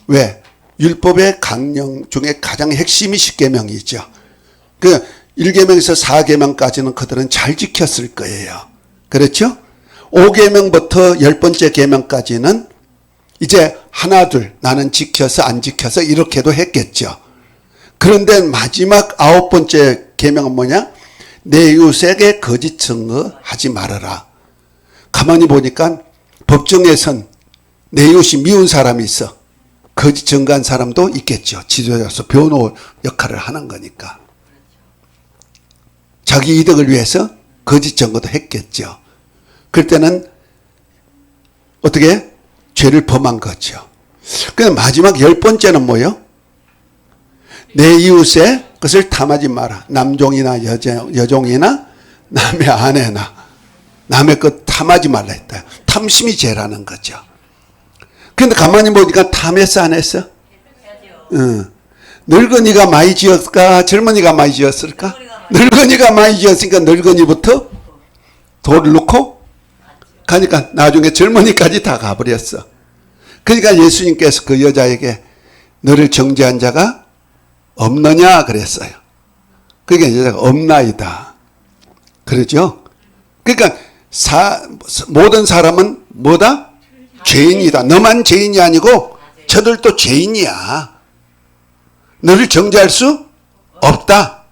왜? 율법의 강령 중에 가장 핵심이 십계명이죠. 그 1계명에서 4계명까지는 그들은 잘 지켰을 거예요. 그렇죠? 5계명부터 10번째 계명까지는 이제 하나 둘 나는 지켜서 안 지켜서 이렇게도 했겠죠. 그런데 마지막 9번째 계명은 뭐냐? 내 이웃에게 거짓 증거하지 말아라. 가만히 보니까 법정에선 내 이웃이 미운 사람이 있어. 거짓 증거한 사람도 있겠죠. 지도자로서 변호 역할을 하는 거니까. 자기 이득을 위해서 거짓 증거도 했겠죠. 그럴 때는 어떻게? 죄를 범한 거죠. 그럼 마지막 10번째는 뭐예요? 내 이웃의 것을 탐하지 마라. 남종이나 여종이나 남의 아내나 남의 것 탐하지 말라 했다. 탐심이 죄라는 거죠. 그런데 가만히 보니까 탐했어 안 했어? 응. 늙은이가 많이 지었을까? 젊은이가 많이 지었을까? 늙은이가 많이 지었으니까 늙은이부터 돌을 놓고 가니까 나중에 젊은이까지 다 가버렸어. 그러니까 예수님께서 그 여자에게 너를 정죄한 자가 없느냐 그랬어요. 그러니까 여자가 없나이다. 그러죠? 그러니까 모든 사람은 뭐다? 죄인이다. 너만 죄인이 아니고 저들도 죄인이야. 너를 정죄할 수 없다.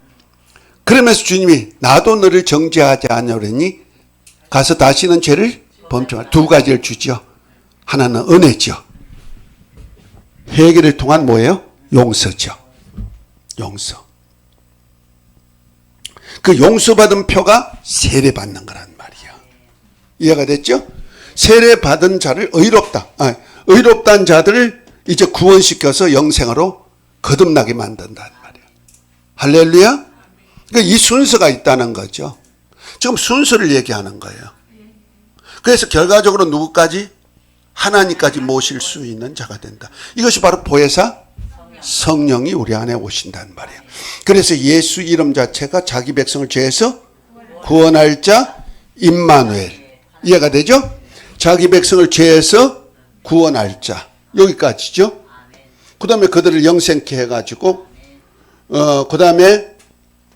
그러면서 주님이 나도 너를 정죄하지 않으려니 가서 다시는 죄를 범치 말라. 두 가지를 주죠. 하나는 은혜죠. 회개를 통한 뭐예요? 용서죠. 용서. 그 용서받은 표가 세례받는 거란 말이야. 이해가 됐죠? 세례받은 자를 의롭다는 자들을 이제 구원시켜서 영생으로 거듭나게 만든단 말이야. 할렐루야? 그러니까 이 순서가 있다는 거죠. 지금 순서를 얘기하는 거예요. 그래서 결과적으로 누구까지? 하나님까지 모실 수 있는 자가 된다. 이것이 바로 보혜사 성령이 우리 안에 오신단 말이에요. 그래서 예수 이름 자체가 자기 백성을 죄에서 구원할 자 임마누엘. 이해가 되죠? 자기 백성을 죄에서 구원할 자. 여기까지죠. 그 다음에 그들을 영생케 해가지고 그 다음에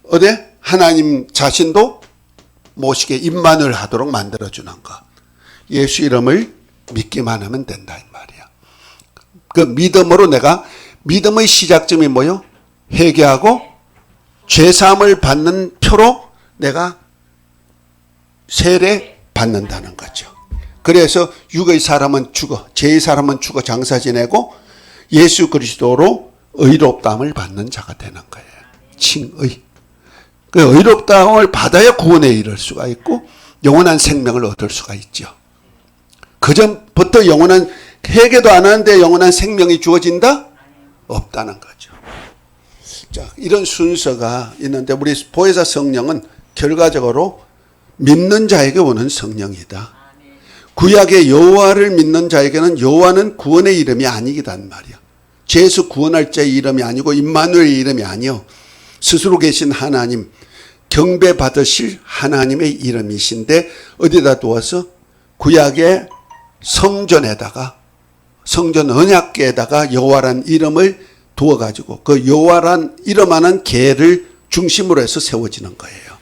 어디? 하나님 자신도 모시게 임마누엘 하도록 만들어주는 것. 예수 이름을 믿기만 하면 된다 이 말이야. 그 믿음으로 내가 믿음의 시작점이 뭐요? 회개하고 죄사함을 받는 표로 내가 세례 받는다는 거죠. 그래서 육의 사람은 죽어, 죄의 사람은 죽어 장사 지내고 예수 그리스도로 의롭다함을 받는 자가 되는 거예요. 칭의. 그 의롭다함을 받아야 구원에 이를 수가 있고 영원한 생명을 얻을 수가 있죠. 그 전부터 영원한 회개도 안 하는데 영원한 생명이 주어진다? 없다는 거죠. 자, 이런 순서가 있는데 우리 보혜사 성령은 결과적으로 믿는 자에게 오는 성령이다. 구약의 여호와를 믿는 자에게는 여호와는 구원의 이름이 아니기단 말이야. 죄에서 구원할 자의 이름이 아니고 임마누엘의 이름이 아니요. 스스로 계신 하나님, 경배 받으실 하나님의 이름이신데 어디다 두어서 구약의 성전에다가 성전 언약궤에다가 여호와란 이름을 두어가지고 그 여호와란 이름 하는 궤를 중심으로 해서 세워지는 거예요.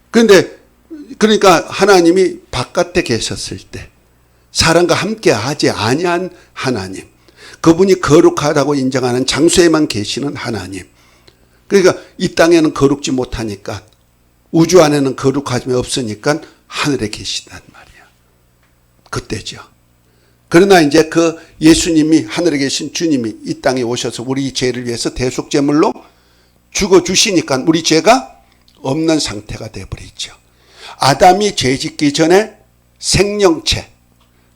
그런데 그러니까 하나님이 바깥에 계셨을 때 사람과 함께 하지 아니한 하나님, 그분이 거룩하다고 인정하는 장소에만 계시는 하나님. 그러니까 이 땅에는 거룩지 못하니까 우주 안에는 거룩함이 없으니까 하늘에 계시단 말이야. 그때죠. 그러나 이제 그 예수님이 하늘에 계신 주님이 이 땅에 오셔서 우리 죄를 위해서 대속제물로 죽어주시니까 우리 죄가 없는 상태가 되어버리죠. 아담이 죄 짓기 전에 생명체,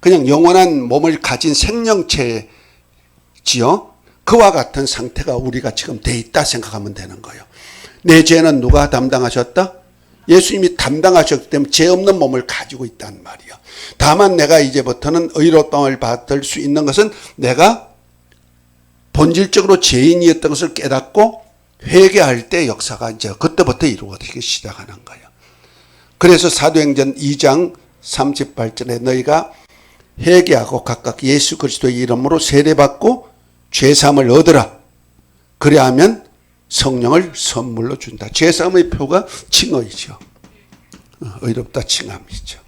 그냥 영원한 몸을 가진 생명체지요. 그와 같은 상태가 우리가 지금 돼 있다 생각하면 되는 거예요. 내 죄는 누가 담당하셨다? 예수님이 담당하셨기 때문에 죄 없는 몸을 가지고 있단 말이에요. 다만 내가 이제부터는 의롭다함을 받을 수 있는 것은 내가 본질적으로 죄인이었던 것을 깨닫고 회개할 때 역사가 이제 그때부터 이루어지기 시작하는 거예요. 그래서 사도행전 2장 38절에 너희가 회개하고 각각 예수 그리스도의 이름으로 세례받고 죄사함을 얻으라. 그래야 하면 성령을 선물로 준다. 죄사함의 표가 칭의죠. 의롭다 칭함이죠.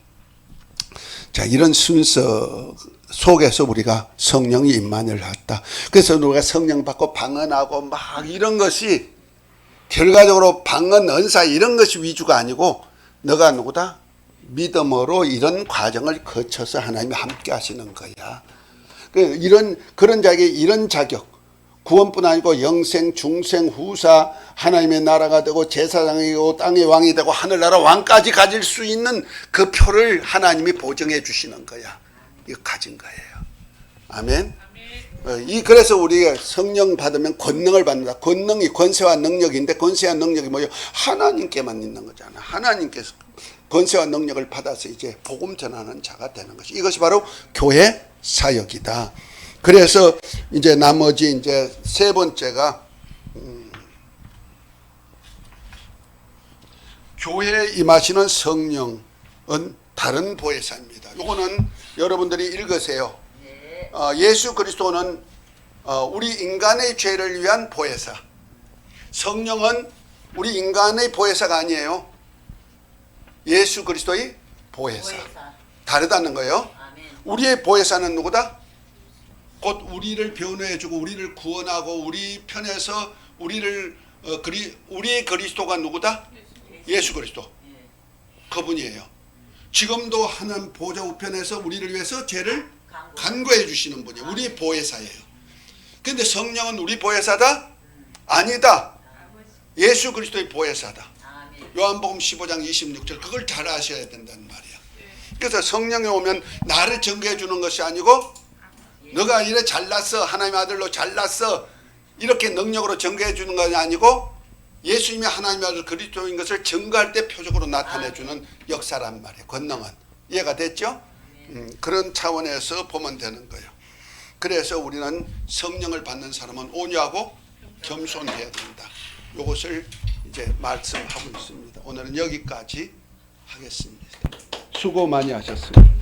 자, 이런 순서 속에서 우리가 성령이 임만을 했다. 그래서 우리가 성령 받고 방언하고 막 이런 것이 결과적으로 방언, 은사 이런 것이 위주가 아니고 너가 누구다? 믿음으로 이런 과정을 거쳐서 하나님이 함께 하시는 거야. 그런 자에게 이런 자격, 구원뿐 아니고 영생, 중생, 후사, 하나님의 나라가 되고 제사장이고 땅의 왕이 되고 하늘나라 왕까지 가질 수 있는 그 표를 하나님이 보증해 주시는 거야. 이거 가진 거예요. 아멘. 그래서 우리가 성령 받으면 권능을 받는다. 권능이 권세와 능력인데 권세와 능력이 뭐예요? 하나님께만 있는 거잖아. 하나님께서 권세와 능력을 받아서 이제 복음 전하는 자가 되는 것이. 이것이 바로 교회 사역이다. 그래서 이제 나머지 이제 세 번째가 교회에 임하시는 성령은 다른 보혜사입니다. 이거는 여러분들이 읽으세요. 예수 그리스도는 우리 인간의 죄를 위한 보혜사. 성령은 우리 인간의 보혜사가 아니에요. 예수 그리스도의 보혜사. 다르다는 거예요. 우리의 보혜사는 누구다? 곧 우리를 변호해주고 우리를 구원하고 우리 편에서 우리를 우리의 그리스도가 누구다? 예수 그리스도. 그분이에요. 지금도 하나님 보좌 우편에서 우리를 위해서 죄를 간구해 주시는 분이에요. 우리의 보혜사예요. 그런데 성령은 우리 보혜사다? 아니다. 예수 그리스도의 보혜사다. 요한복음 15장 26절 그걸 잘 아셔야 된다는 말이야. 그래서 성령이 오면 나를 증거해 주는 것이 아니고 너가 이래 잘났어 하나님의 아들로 잘났어 이렇게 능력으로 증거해 주는 것이 아니고 예수님이 하나님의 아들 그리스도인 것을 증거할 때 표적으로 나타내 주는 역사란 말이에요. 권능은. 이해가 됐죠? 그런 차원에서 보면 되는 거예요. 그래서 우리는 성령을 받는 사람은 온유하고 겸손해야 된다. 이것을 이제 말씀하고 있습니다. 오늘은 여기까지 하겠습니다. 수고 많이 하셨습니다.